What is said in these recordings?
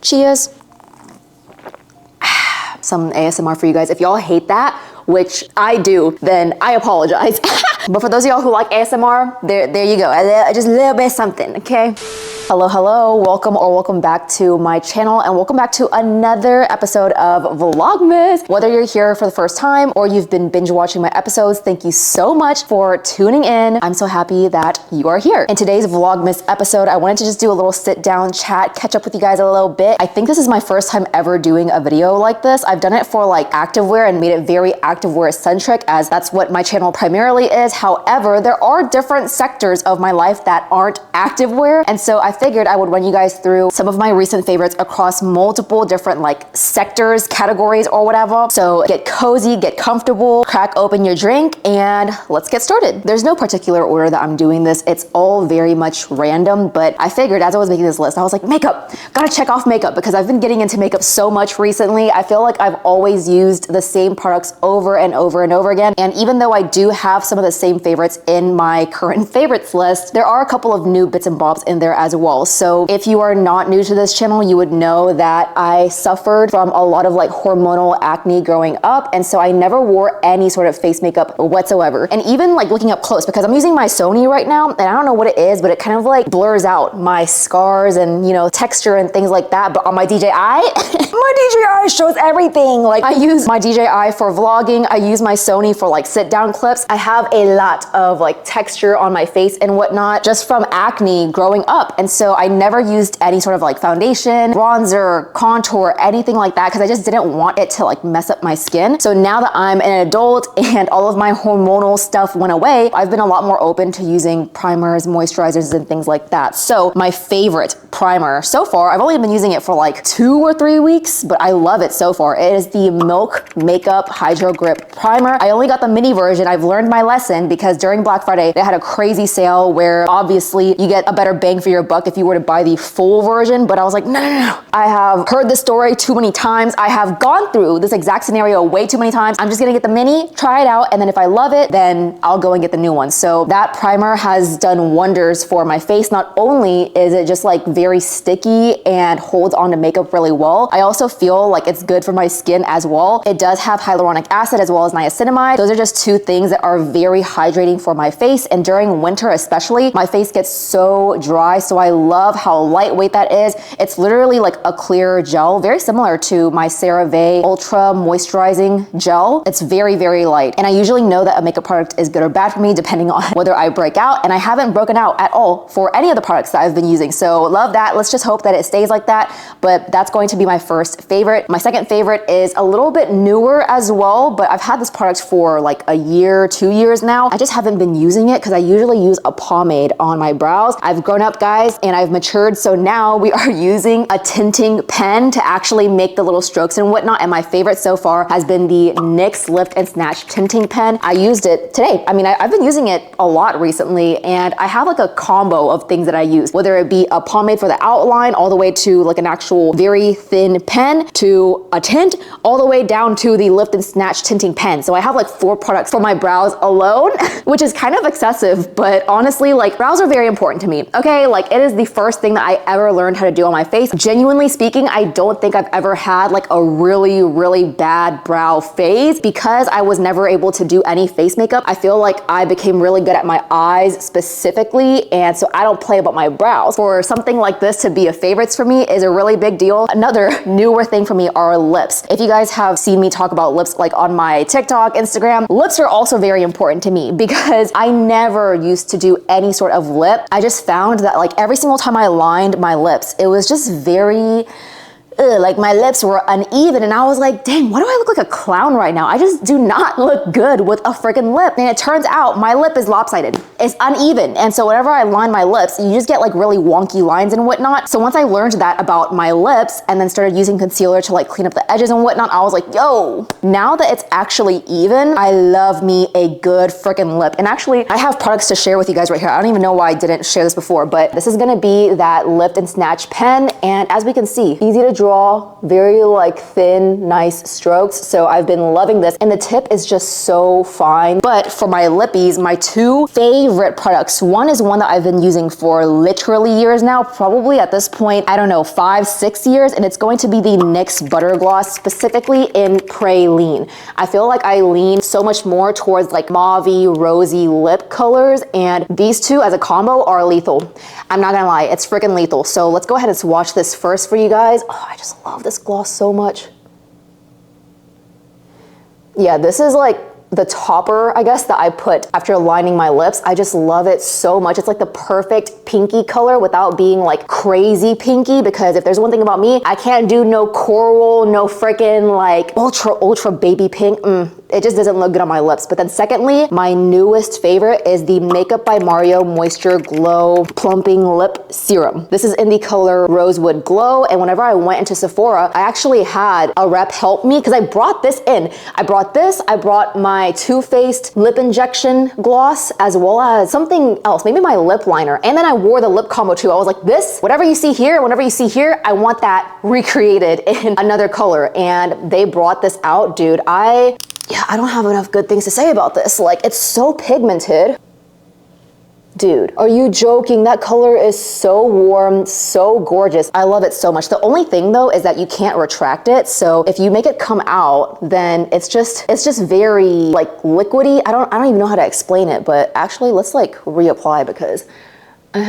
Cheers. Some ASMR for you guys. If y'all hate that, which I do, then I apologize. But for those of y'all who like ASMR, there you go. Just a little bit of something, okay? Hello, welcome back to my channel, and welcome back to another episode of Vlogmas. Whether you're here for the first time or you've been binge watching my episodes, thank you so much for tuning in. I'm so happy that you are here. In today's Vlogmas episode, I wanted to just do a little sit down chat, catch up with you guys a little bit. I think this is my first time ever doing a video like this. I've done it for like activewear and made it very activewear centric, as that's what my channel primarily is. However, there are different sectors of my life that aren't activewear, and so I figured I would run you guys through some of my recent favorites across multiple different like sectors, categories, or whatever. So get cozy, get comfortable, crack open your drink, and let's get started. There's no particular order that I'm doing this. It's all very much random, but I figured as I was making this list, I was like, makeup, gotta check off makeup, because I've been getting into makeup so much recently. I feel like I've always used the same products over and over and over again. And even though I do have some of the same favorites in my current favorites list, there are a couple of new bits and bobs in there as well. So if you are not new to this channel, you would know that I suffered from a lot of like hormonal acne growing up. And so I never wore any sort of face makeup whatsoever. And even like looking up close, because I'm using my Sony right now, and I don't know what it is, but it kind of like blurs out my scars and, you know, texture and things like that. But on my DJI, my DJI shows everything. Like I use my DJI for vlogging. I use my Sony for like sit down clips. I have a lot of like texture on my face and whatnot just from acne growing up. And so I never used any sort of like foundation, bronzer, contour, anything like that, because I just didn't want it to like mess up my skin. So now that I'm an adult and all of my hormonal stuff went away, I've been a lot more open to using primers, moisturizers, and things like that. So my favorite primer so far, I've only been using it for like 2 or 3 weeks, but I love it so far. It is the Milk Makeup Hydro Grip Primer. I only got the mini version. I've learned my lesson, because during Black Friday, they had a crazy sale where obviously you get a better bang for your buck if you were to buy the full version. But I was like, no. I have heard this story too many times. I have gone through this exact scenario way too many times. I'm just gonna get the mini, try it out, and then if I love it, then I'll go and get the new one. So that primer has done wonders for my face. Not only is it just like very sticky and holds on to makeup really well, I also feel like it's good for my skin as well. It does have hyaluronic acid as well as niacinamide. Those are just two things that are very hydrating for my face. And during winter especially, my face gets so dry. So I love how lightweight that is. It's literally like a clear gel, very similar to my CeraVe Ultra Moisturizing Gel. It's very, very light. And I usually know that a makeup product is good or bad for me depending on whether I break out. And I haven't broken out at all for any of the products that I've been using. So love that. Let's just hope that it stays like that. But that's going to be my first favorite. My second favorite is a little bit newer as well, but I've had this product for like a year, 2 years now. I just haven't been using it because I usually use a pomade on my brows. I've grown up, guys, and I've matured. So now we are using a tinting pen to actually make the little strokes and whatnot. And my favorite so far has been the NYX Lift and Snatch tinting pen. I used it today. I mean, I've been using it a lot recently, and I have like a combo of things that I use, whether it be a pomade for the outline, all the way to like an actual very thin pen, to a tint, all the way down to the Lift and Snatch tinting pen. So I have like 4 products for my brows alone, which is kind of excessive, but honestly, like brows are very important to me. Okay, like it is the first thing that I ever learned how to do on my face. Genuinely speaking, I don't think I've ever had like a really, really bad brow phase, because I was never able to do any face makeup. I feel like I became really good at my eyes specifically, and so I don't play about my brows. For something like this to be a favorites for me is a really big deal. Another newer thing for me are lips. If you guys have seen me talk about lips like on my TikTok, Instagram, lips are also very important to me, because I never used to do any sort of lip. I just found that like every single time I lined my lips, it was just very like my lips were uneven, and I was like, dang, why do I look like a clown right now? I just do not look good with a freaking lip. And it turns out my lip is lopsided. It's uneven. And so whenever I line my lips, you just get like really wonky lines and whatnot. So once I learned that about my lips and then started using concealer to like clean up the edges and whatnot, I was like, yo, now that it's actually even, I love me a good freaking lip. And actually, I have products to share with you guys right here. I don't even know why I didn't share this before, but this is gonna be that Lift and Snatch pen. And as we can see, easy to draw overall. Very like thin, nice strokes. So I've been loving this. And the tip is just so fine. But for my lippies, my two favorite products. One is one that I've been using for literally years now, probably at this point, I don't know, 5-6 years. And it's going to be the NYX Butter Gloss, specifically in Praline. I feel like I lean so much more towards like mauve-y, rosy lip colors. And these two as a combo are lethal. I'm not gonna lie, it's freaking lethal. So let's go ahead and swatch this first for you guys. Oh, I just love this gloss so much. Yeah, this is like the topper, I guess, that I put after lining my lips. I just love it so much. It's like the perfect pinky color without being like crazy pinky, because if there's one thing about me, I can't do no coral, no freaking like ultra baby pink. It just doesn't look good on my lips. But then secondly, my newest favorite is the Makeup by Mario Moisture Glow Plumping Lip Serum. This is in the color Rosewood Glow. And whenever I went into Sephora, I actually had a rep help me because I brought this in. I brought my Too Faced lip injection gloss, as well as something else, maybe my lip liner. And then I wore the lip combo too. I was like, this, whatever you see here, I want that recreated in another color. And they brought this out, dude. I don't have enough good things to say about this. Like, it's so pigmented. Dude, are you joking? That color is so warm, so gorgeous. I love it so much. The only thing though is that you can't retract it. So if you make it come out, then it's just very like liquidy. I don't even know how to explain it, but actually let's like reapply because my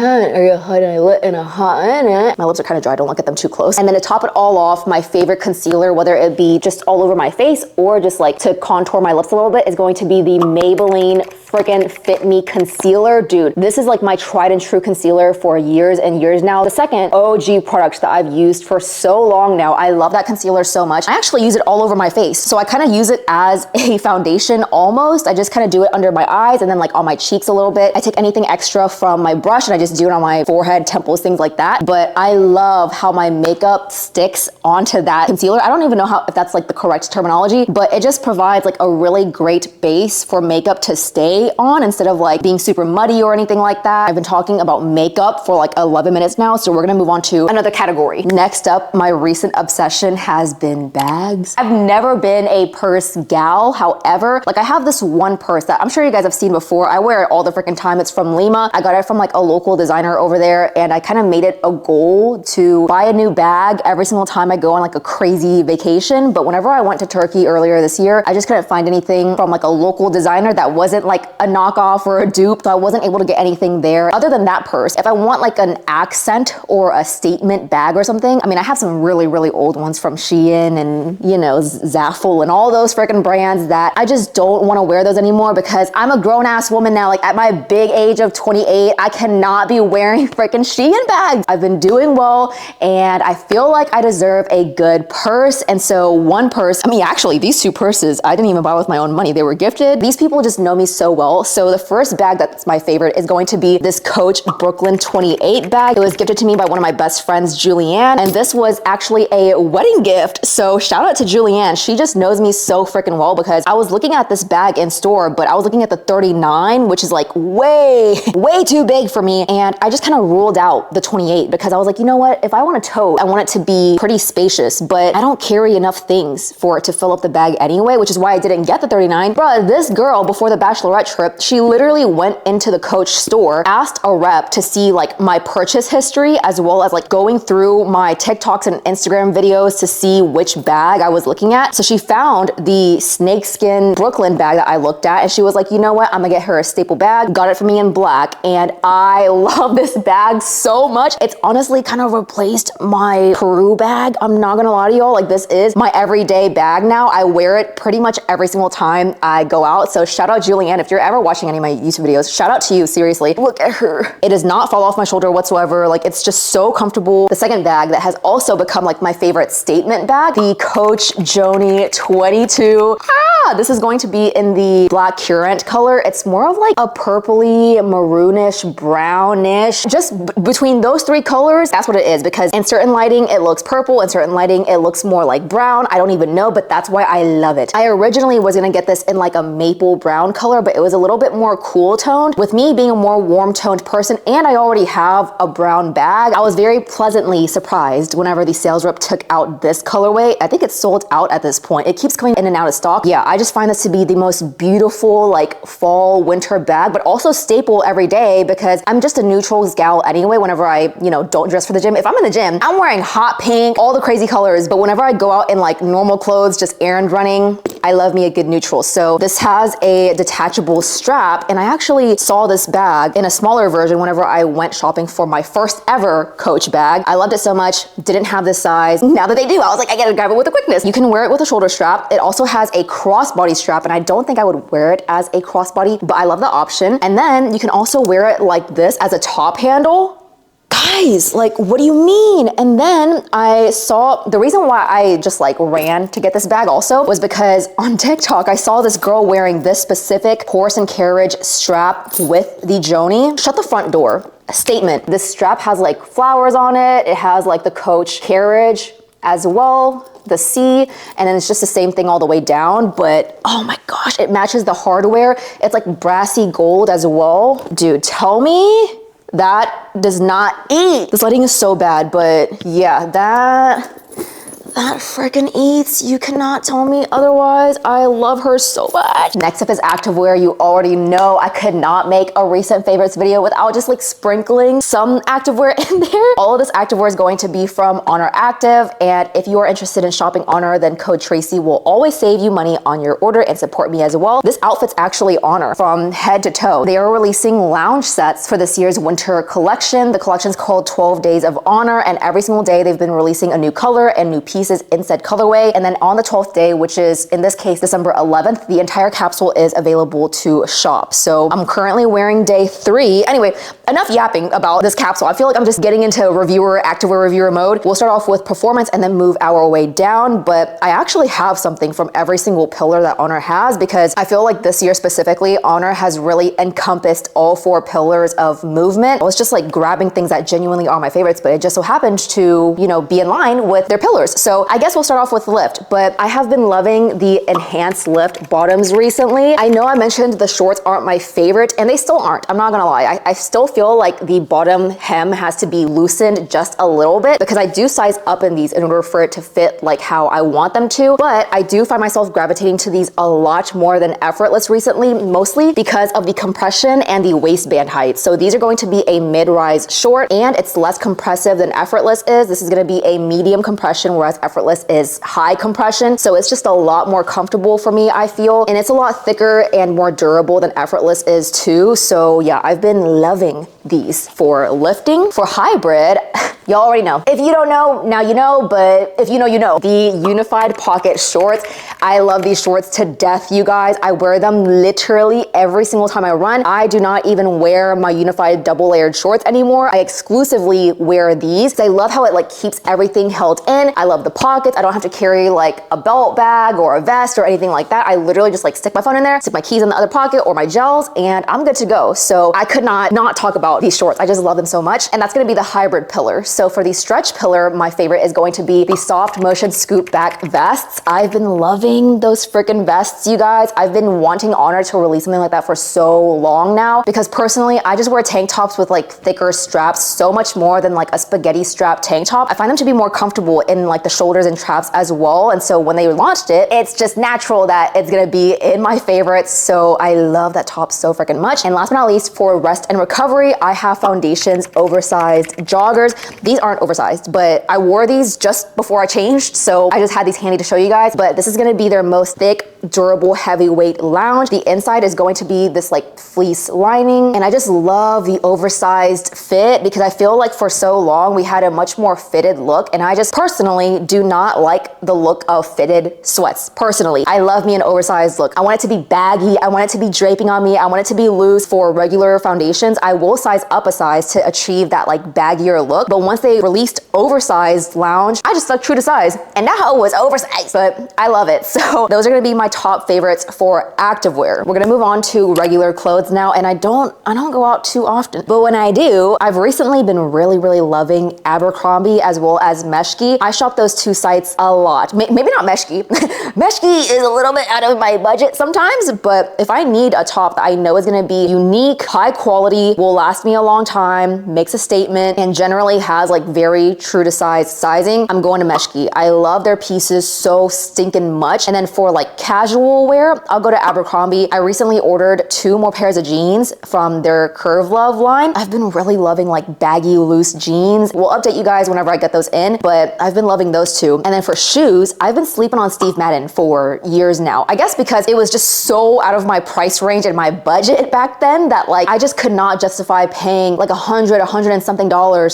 lips are kind of dry, don't look at them too close. And then to top it all off, my favorite concealer, whether it be just all over my face or just like to contour my lips a little bit, is going to be the Maybelline freaking Fit Me Concealer. Dude, this is like my tried and true concealer for years and years now. The second OG product that I've used for so long now. I love that concealer so much. I actually use it all over my face. So I kind of use it as a foundation almost. I just kind of do it under my eyes and then like on my cheeks a little bit. I take anything extra from my brush and I just do it on my forehead, temples, things like that. But I love how my makeup sticks onto that concealer. I don't even know if that's like the correct terminology, but it just provides like a really great base for makeup to stay on instead of like being super muddy or anything like that. I've been talking about makeup for like 11 minutes now, so we're gonna move on to another category. Next up, my recent obsession has been bags. I've never been a purse gal. However, like I have this one purse that I'm sure you guys have seen before. I wear it all the freaking time. It's from Lima. I got it from like a local designer over there, and I kind of made it a goal to buy a new bag every single time I go on like a crazy vacation. But whenever I went to Turkey earlier this year, I just couldn't find anything from like a local designer that wasn't like a knockoff or a dupe, so I wasn't able to get anything there other than that purse. If I want like an accent or a statement bag or something, I mean, I have some really old ones from Shein and, you know, Zaful and all those freaking brands that I just don't want to wear those anymore because I'm a grown-ass woman now. Like at my big age of 28, I cannot be wearing freaking Shein bags. I've been doing well and I feel like I deserve a good purse. And so one purse, I mean, actually these two purses, I didn't even buy with my own money. They were gifted. These people just know me so well. So the first bag that's my favorite is going to be this Coach Brooklyn 28 bag. It was gifted to me by one of my best friends, Julianne. And this was actually a wedding gift. So shout out to Julianne. She just knows me so freaking well because I was looking at this bag in store, but I was looking at the 39, which is like way too big for me. And I just kind of ruled out the 28 because I was like, you know what? If I want a tote, I want it to be pretty spacious, but I don't carry enough things for it to fill up the bag anyway, which is why I didn't get the 39. Bruh, this girl before the bachelorette trip, she literally went into the Coach store, asked a rep to see like my purchase history, as well as like going through my TikToks and Instagram videos to see which bag I was looking at. So she found the snakeskin Brooklyn bag that I looked at, and she was like, you know what? I'm gonna get her a staple bag. Got it for me in black, and I love this bag so much. It's honestly kind of replaced my Peru bag. I'm not gonna lie to y'all, like this is my everyday bag now. I wear it pretty much every single time I go out. So shout out Julianne, if you're ever watching any of my YouTube videos, shout out to you, seriously. Look at her. It does not fall off my shoulder whatsoever. Like it's just so comfortable. The second bag that has also become like my favorite statement bag, the Coach Joni 22. This is going to be in the black currant color. It's more of like a purpley, maroonish, brownish. Just between those three colors, that's what it is, because in certain lighting it looks purple, in certain lighting it looks more like brown. I don't even know, but that's why I love it. I originally was gonna get this in like a maple brown color, but was a little bit more cool toned. With me being a more warm toned person, and I already have a brown bag, I was very pleasantly surprised whenever the sales rep took out this colorway. I think it's sold out at this point. It keeps coming in and out of stock. Yeah, I just find this to be the most beautiful like fall winter bag, but also staple every day because I'm just a neutrals gal anyway. Whenever I, you know, don't dress for the gym. If I'm in the gym, I'm wearing hot pink, all the crazy colors, but whenever I go out in like normal clothes, just errand running, I love me a good neutral. So this has a detachable strap, and I actually saw this bag in a smaller version whenever I went shopping for my first ever Coach bag. I loved it so much, didn't have this size. Now that they do, I was like, I gotta grab it with a quickness. You can wear it with a shoulder strap. It also has a crossbody strap, and I don't think I would wear it as a crossbody, but I love the option. And then you can also wear it like this as a top handle. Guys, like, what do you mean? And then I saw, the reason why I just like ran to get this bag also was because on TikTok, I saw this girl wearing this specific horse and carriage strap with the Joni. Shut the front door. Statement. This strap has like flowers on it. It has like the Coach carriage as well, the C, and then it's just the same thing all the way down, but oh my gosh, it matches the hardware. It's like brassy gold as well. Dude, tell me that does not eat. This lighting is so bad, but yeah, that freaking eats. You cannot tell me otherwise. I love her so much. Next up is activewear. You already know I could not make a recent favorites video without just like sprinkling some activewear in there. All of this activewear is going to be from Honor Active, and if you are interested in shopping Honor, then code Tracy will always save you money on your order and support me as well. This outfit's actually Honor from head to toe. They are releasing lounge sets for this year's winter collection. The collection's called 12 Days of Honor, and every single day they've been releasing a new color and new pieces in said colorway. And then on the 12th day, which is in this case December 11th, the entire capsule is available to shop. So I'm currently wearing day 3. Anyway, enough yapping about this capsule. I feel like I'm just getting into activewear reviewer mode. We'll start off with performance and then move our way down, but I actually have something from every single pillar that Honor has, because I feel like this year specifically, Honor has really encompassed all 4 pillars of movement. I was just like grabbing things that genuinely are my favorites, but it just so happened to, you know, be in line with their pillars. So I guess we'll start off with lift, but I have been loving the enhanced lift bottoms recently. I know I mentioned the shorts aren't my favorite, and they still aren't. I'm not gonna lie. I still feel like the bottom hem has to be loosened just a little bit, because I do size up in these in order for it to fit like how I want them to. But I do find myself gravitating to these a lot more than effortless recently, mostly because of the compression and the waistband height. So these are going to be a mid-rise short, and it's less compressive than effortless is. This is gonna be a medium compression, whereas effortless is high compression. So it's just a lot more comfortable for me, I feel. And it's a lot thicker and more durable than effortless is too. So yeah, I've been loving these for lifting. For hybrid, y'all already know. If you don't know, now you know, but if you know, you know. The unified pocket shorts. I love these shorts to death, you guys. I wear them literally every single time I run. I do not even wear my unified double layered shorts anymore. I exclusively wear these. I love how it like keeps everything held in. I love the pockets. I don't have to carry like a belt bag or a vest or anything like that. I literally just like stick my phone in there, stick my keys in the other pocket or my gels, and I'm good to go. So I could not talk about these shorts. I just love them so much. And that's gonna be the hybrid pillar. So for the stretch pillar, my favorite is going to be the soft motion scoop back vests. I've been loving those freaking vests, you guys. I've been wanting Honor to release something like that for so long now, because personally, I just wear tank tops with like thicker straps so much more than like a spaghetti strap tank top. I find them to be more comfortable in like the shoulders and traps as well. And so when they launched it, it's just natural that it's gonna be in my favorites. So I love that top so freaking much. And last but not least, for rest and recovery, I have Foundations oversized joggers. These aren't oversized, but I wore these just before I changed, so I just had these handy to show you guys. But this is gonna be their most thick, durable, heavyweight lounge. The inside is going to be this like fleece lining, and I just love the oversized fit, because I feel like for so long we had a much more fitted look, and I just personally do not like the look of fitted sweats. Personally, I love me an oversized look. I want it to be baggy. I want it to be draping on me. I want it to be loose. For regular foundations, I will size up a size to achieve that like baggier look. But once they released oversized lounge, I just stuck true to size, and that hoe was oversized, but I love it. So those are gonna be my top favorites for activewear. We're gonna move on to regular clothes now, and I don't go out too often, but when I do, I've recently been really loving Abercrombie as well as Misc. I shop those two sites a lot. Maybe not Misc. Misc is a little bit out of my budget sometimes, but if I need a top that I know is gonna be unique, high quality, will last me a long time, makes a statement, and generally has like very true to size sizing, I'm going to Misc. I love their pieces so stinking much. And then for like casual wear, I'll go to Abercrombie. I recently ordered 2 more pairs of jeans from their Curve Love line. I've been really loving like baggy, loose jeans. We'll update you guys whenever I get those in, but I've been loving those too. And then for shoes, I've been sleeping on Steve Madden for years now. I guess because it was just so out of my price range and my budget back then that like I just could not justify paying like $100 and something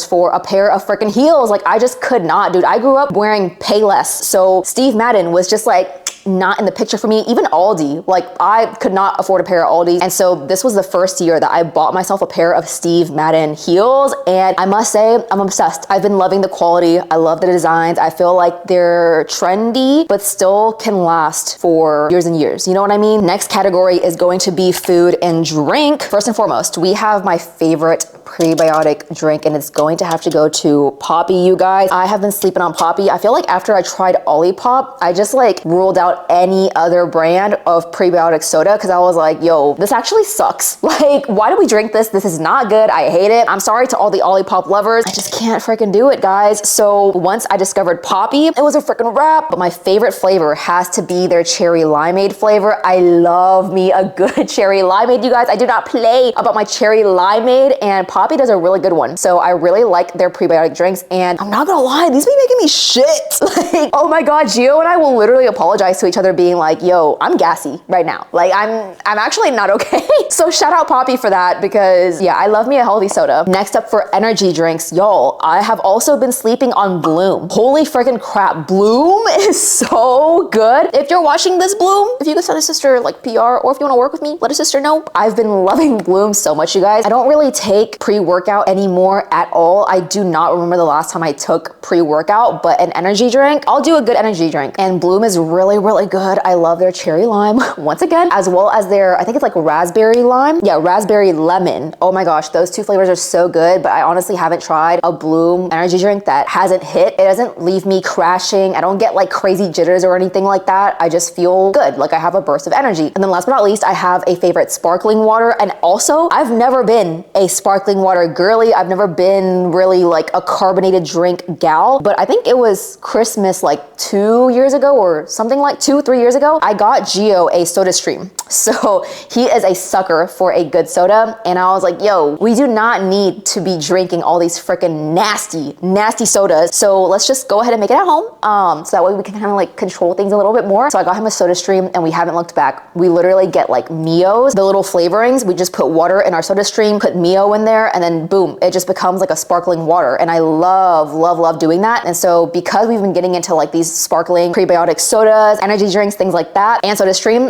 for a pair of freaking heels. Like I just could not, dude. I grew up wearing Payless, so Steve Madden was just like not in the picture for me. Even Aldi, like I could not afford a pair of Aldi. And so this was the first year that I bought myself a pair of Steve Madden heels. And I must say, I'm obsessed. I've been loving the quality. I love the designs. I feel like they're trendy, but still can last for years and years. You know what I mean? Next category is going to be food and drink. First and foremost, we have my favorite prebiotic drink, and it's going to have to go to Poppy, you guys. I have been sleeping on Poppy. I feel like after I tried Olipop, I just like ruled out any other brand of prebiotic soda because I was like, yo, this actually sucks. Like, why do we drink this? This is not good. I hate it. I'm sorry to all the Olipop lovers. I just can't freaking do it, guys. So once I discovered Poppy, it was a freaking wrap. But my favorite flavor has to be their cherry limeade flavor. I love me a good cherry limeade, you guys. I do not play about my cherry limeade, and Poppy does a really good one. So I really like their prebiotic drinks, and I'm not gonna lie, these be making me shit. Like, oh my God, Gio and I will literally apologize to each other being like, yo, I'm gassy right now. Like I'm actually not okay. So shout out Poppy for that because yeah, I love me a healthy soda. Next up for energy drinks, y'all, I have also been sleeping on Bloom. Holy freaking crap, Bloom is so good. If you're watching this, Bloom, if you could send a sister like PR, or if you wanna work with me, let a sister know. I've been loving Bloom so much, you guys. I don't really take pre-workout anymore at all. I do not remember the last time I took pre-workout, but an energy drink, I'll do a good energy drink. And Bloom is really good. I love their cherry lime once again, as well as their, I think it's like raspberry lime. Yeah, raspberry lemon. Oh my gosh, those two flavors are so good, but I honestly haven't tried a Bloom energy drink that hasn't hit. It doesn't leave me crashing. I don't get like crazy jitters or anything like that. I just feel good, like I have a burst of energy. And then last but not least, I have a favorite sparkling water. And also, I've never been a sparkling water girly. I've never been really like a carbonated drink gal, but I think it was Christmas like 2 years ago or something like 2-3 years ago, I got Gio a Soda Stream. So he is a sucker for a good soda. And I was like, yo, we do not need to be drinking all these freaking nasty sodas. So let's just go ahead and make it at home. So that way we can kind of like control things a little bit more. So I got him a Soda Stream and we haven't looked back. We literally get like Mio's, the little flavorings. We just put water in our Soda Stream, put Mio in there, and then boom, it just becomes like a sparkling water. And I love doing that. And so because we've been getting into like these sparkling prebiotic sodas, energy drinks, things like that, and Soda Stream,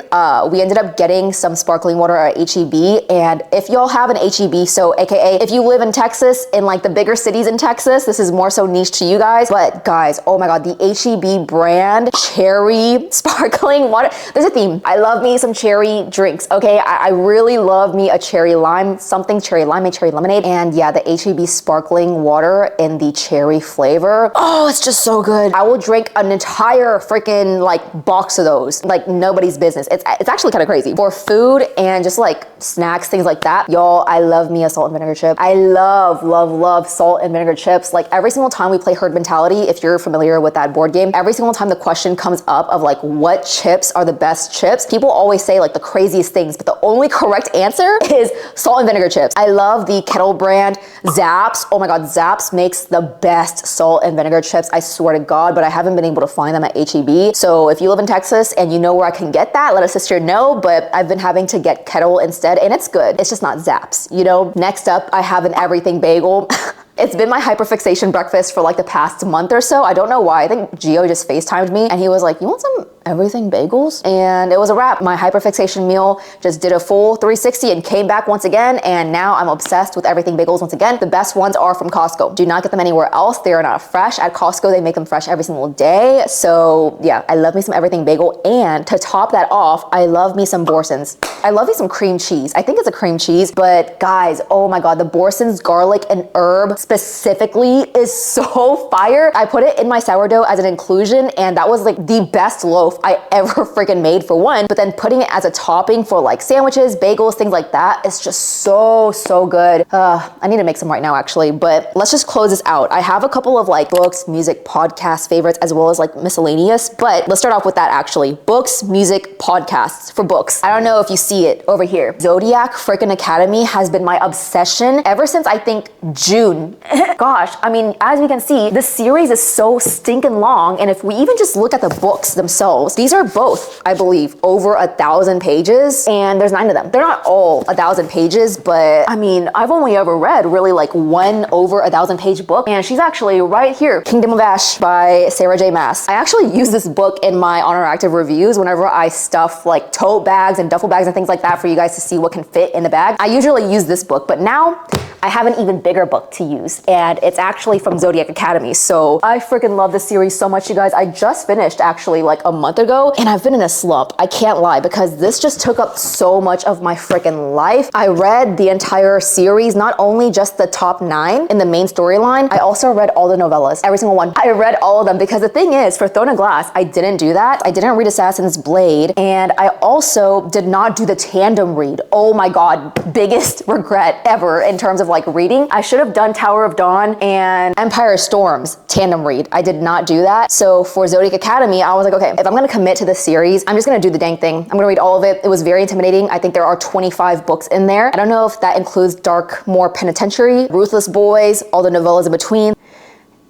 we ended up getting some sparkling water at H-E-B. And if y'all have an H-E-B, so AKA if you live in Texas, in like the bigger cities in Texas, this is more so niche to you guys. But guys, oh my God, the H-E-B brand cherry sparkling water, there's a theme. I love me some cherry drinks, okay? I really love me a cherry lime, something cherry lime, cherry lemonade. And yeah, the H-E-B sparkling water in the cherry flavor. Oh, it's just so good. I will drink an entire freaking like box of those, like nobody's business. It's actually kind of crazy. For food and just like snacks, things like that, y'all, I love me a salt and vinegar chip. I love salt and vinegar chips. Like every single time we play Herd Mentality, if you're familiar with that board game, every single time the question comes up of like what chips are the best chips, people always say like the craziest things, but the only correct answer is salt and vinegar chips. I love the Kettle brand Zapp's. Oh my God, Zapp's makes the best salt and vinegar chips, I swear to God, but I haven't been able to find them at H-E-B. So if you live in Texas and you know where I can get that, let a sister know, but I've been having to get Kettle instead, and it's good. It's just not Zapp's, you know? Next up, I have an everything bagel. It's been my hyperfixation breakfast for like the past month or so. I don't know why. I think Gio just FaceTimed me and he was like, you want some everything bagels, and it was a wrap. My hyperfixation meal just did a full 360 and came back once again, and now I'm obsessed with everything bagels once again. The best ones are from Costco. Do not get them anywhere else. They are not fresh. At Costco, they make them fresh every single day. So yeah, I love me some everything bagel, and to top that off, I love me some Borsons. I love me some cream cheese. I think it's a cream cheese, but guys, oh my God, the Borsons garlic and herb specifically is so fire. I put it in my sourdough as an inclusion, and that was like the best loaf I ever freaking made for one, but then putting it as a topping for like sandwiches, bagels, things like that, it's just so good. I need to make some right now actually, but let's just close this out. I have a couple of like books, music, podcast favorites, as well as like miscellaneous, but let's start off with that actually. Books, music, podcasts. For books, I don't know if you see it over here. Zodiac freaking Academy has been my obsession ever since I think June. Gosh, I mean, as we can see, this series is so stinking long, and if we even just look at the books themselves, these are both, I believe, over 1,000 pages, and there's 9 of them. They're not all 1,000 pages, but I mean, I've only ever read really like one over 1,000 page book, and she's actually right here, Kingdom of Ash by Sarah J. Maas. I actually use this book in my On Our Active reviews whenever I stuff like tote bags and duffel bags and things like that for you guys to see what can fit in the bag. I usually use this book, but now I have an even bigger book to use, and it's actually from Zodiac Academy. So I freaking love this series so much, you guys. I just finished actually like a month ago, and I've been in a slump. I can't lie, because this just took up so much of my freaking life. I read the entire series, not only just the top 9 in the main storyline, I also read all the novellas, every single one. I read all of them, because the thing is, for Throne of Glass, I didn't do that. I didn't read Assassin's Blade, and I also did not do the tandem read. Oh my God, biggest regret ever in terms of like reading. I should have done Tower of Dawn and Empire Storms tandem read. I did not do that. So for Zodiac Academy, I was like, okay, if I'm gonna commit to this series, I'm just gonna do the dang thing. I'm gonna read all of it. It was very intimidating. I think there are 25 books in there. I don't know if that includes Darkmoor Penitentiary, Ruthless Boys, all the novellas in between.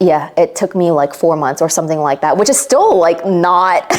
Yeah, it took me like 4 months or something like that, which is still like not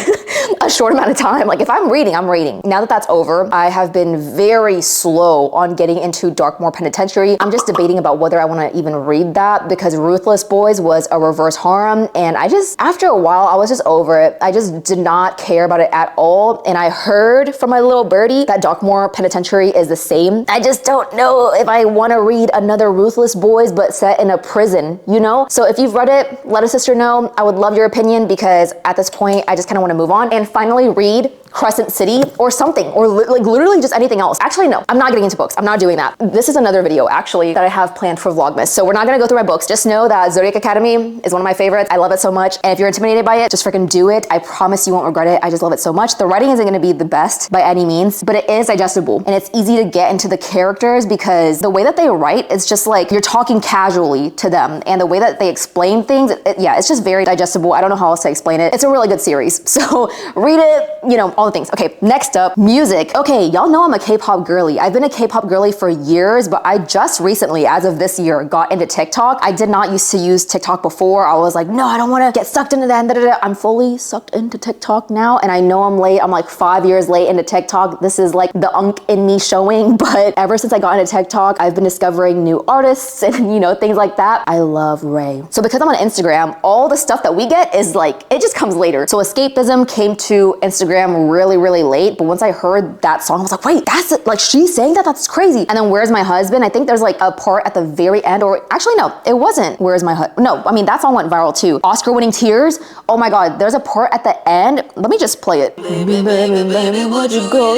a short amount of time. Like if I'm reading, I'm reading. Now that that's over, I have been very slow on getting into Darkmoor Penitentiary. I'm just debating about whether I want to even read that, because Ruthless Boys was a reverse harem, and I just, after a while, I was just over it. I just did not care about it at all. And I heard from my little birdie that Darkmoor Penitentiary is the same. I just don't know if I want to read another Ruthless Boys but set in a prison, you know? So if you've read it, let a sister know. I would love your opinion, because at this point, I just kind of want to move on and finally read Crescent City or something, or like literally just anything else. Actually, no, I'm not getting into books. I'm not doing that. This is another video actually that I have planned for Vlogmas. So we're not gonna go through my books. Just know that Zodiac Academy is one of my favorites. I love it so much. And if you're intimidated by it, just freaking do it. I promise you won't regret it. I just love it so much. The writing isn't gonna be the best by any means, but it is digestible, and it's easy to get into the characters, because the way that they write, it's just like you're talking casually to them, and the way that they explain things, yeah, it's just very digestible. I don't know how else to explain it. It's a really good series. So read it, you know, all the things. Okay, next up, music. Okay, y'all know I'm a K-pop girly. I've been a K-pop girly for years, but I just recently, as of this year, got into TikTok. I did not used to use TikTok before. I was like, no, I don't want to get sucked into that. I'm fully sucked into TikTok now, and I know I'm late. I'm like 5 years late into TikTok. This is like the unk in me showing, but ever since I got into TikTok, I've been discovering new artists and, you know, things like that. I love Ray. So because I'm on Instagram, all the stuff that we get is like, it just comes later. So Escapism came to Instagram really late, but once I heard that song, I was like, wait, that's it. Like, she's saying that? That's crazy. And then Where's My Husband? I think there's like a part at the very end, or actually no, it wasn't Where's My Husband? No, I mean, that song went viral too. Oscar winning Tears. Oh my God, there's a part at the end. Let me just play it. Baby, baby, baby, would you go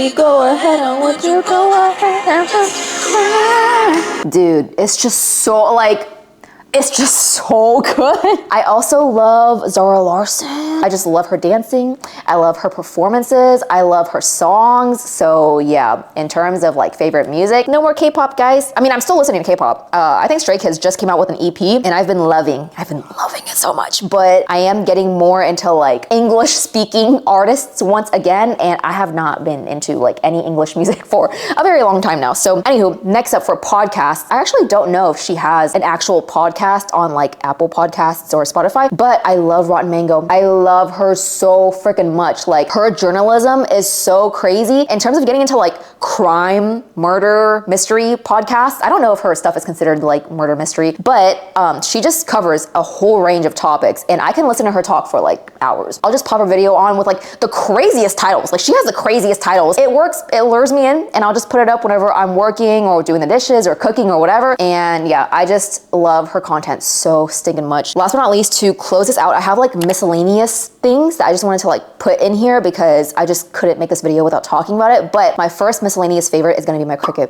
ahead, I want you go ahead. Dude, it's just so like, it's just so good. I also love Zara Larsson. I just love her dancing. I love her performances. I love her songs. So yeah, in terms of like favorite music, no more K-pop, guys. I mean, I'm still listening to K-pop. I think Stray Kids just came out with an EP, and I've been loving it so much, but I am getting more into like English speaking artists once again, and I have not been into like any English music for a very long time now. So anywho, next up for podcasts, I actually don't know if she has an actual podcast podcast on like Apple Podcasts or Spotify, but I love Rotten Mango. I love her so freaking much. Like her journalism is so crazy in terms of getting into like crime, murder, mystery podcasts. I don't know if her stuff is considered like murder mystery, but she just covers a whole range of topics and I can listen to her talk for like hours. I'll just pop a video on with like the craziest titles. Like she has the craziest titles. It works, it lures me in and I'll just put it up whenever I'm working or doing the dishes or cooking or whatever. And yeah, I just love her content so stinking much. Last but not least, to close this out, I have like miscellaneous things that I just wanted to like put in here because I just couldn't make this video without talking about it. But my first miscellaneous favorite is gonna be my Cricut.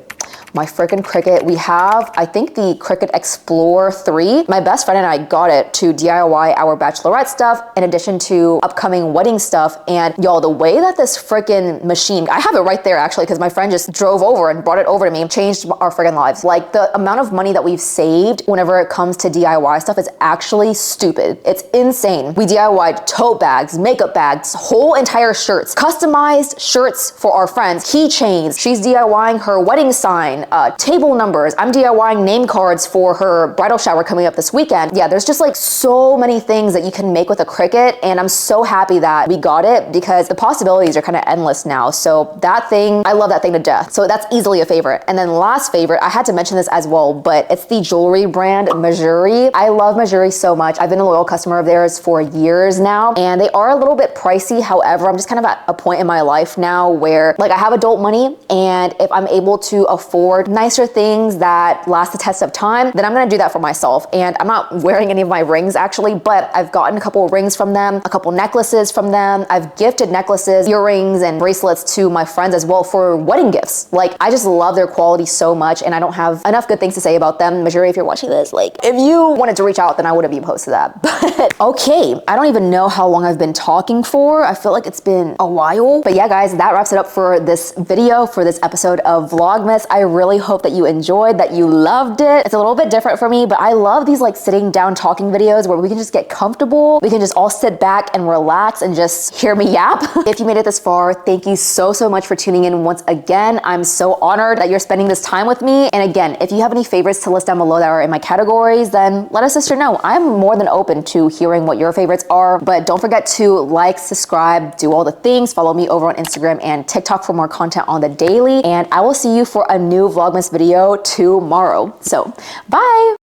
My freaking Cricut. We have, I think, the Cricut Explore 3. My best friend and I got it to DIY our bachelorette stuff in addition to upcoming wedding stuff. And y'all, the way that this freaking machine, I have it right there actually because my friend just drove over and brought it over to me and changed our freaking lives. Like the amount of money that we've saved whenever it comes to DIY stuff is actually stupid. It's insane. We DIY'd tote bags, makeup bags, whole entire shirts, customized shirts for our friends, keychains. She's DIYing her wedding sign, table numbers. I'm DIYing name cards for her bridal shower coming up this weekend. Yeah, there's just like so many things that you can make with a Cricut, and I'm so happy that we got it because the possibilities are kind of endless now. So that thing, I love that thing to death. So that's easily a favorite. And then last favorite, I had to mention this as well, but it's the jewelry brand Missouri. I love Missouri so much. I've been a loyal customer of theirs for years now, and they are a little bit pricey. However, I'm just kind of at a point in my life now where like I have adult money, and if I'm able to afford nicer things that last the test of time, then I'm gonna do that for myself. And I'm not wearing any of my rings actually, but I've gotten a couple of rings from them, a couple necklaces from them. I've gifted necklaces, earrings, and bracelets to my friends as well for wedding gifts. Like I just love their quality so much, and I don't have enough good things to say about them. Missouri, if you're watching this, like if you wanted to reach out, then I would have been opposed to that. But okay, I don't even know how long I've been talking for. I feel like it's been a while. But yeah, guys, that wraps it up for this video, for this episode of Vlogmas. I really hope that you enjoyed, that you loved it. It's a little bit different for me, but I love these like sitting down talking videos where we can just get comfortable. We can just all sit back and relax and just hear me yap. If you made it this far, thank you so much for tuning in once again. I'm so honored that you're spending this time with me. And again, if you have any favorites to list down below that are in my categories, then let a sister know. I'm more than open to hearing what your favorites are, but don't forget to like, subscribe, do all the things. Follow me over on Instagram and TikTok for more content on the daily. And I will see you for a new Vlogmas video tomorrow. So, bye!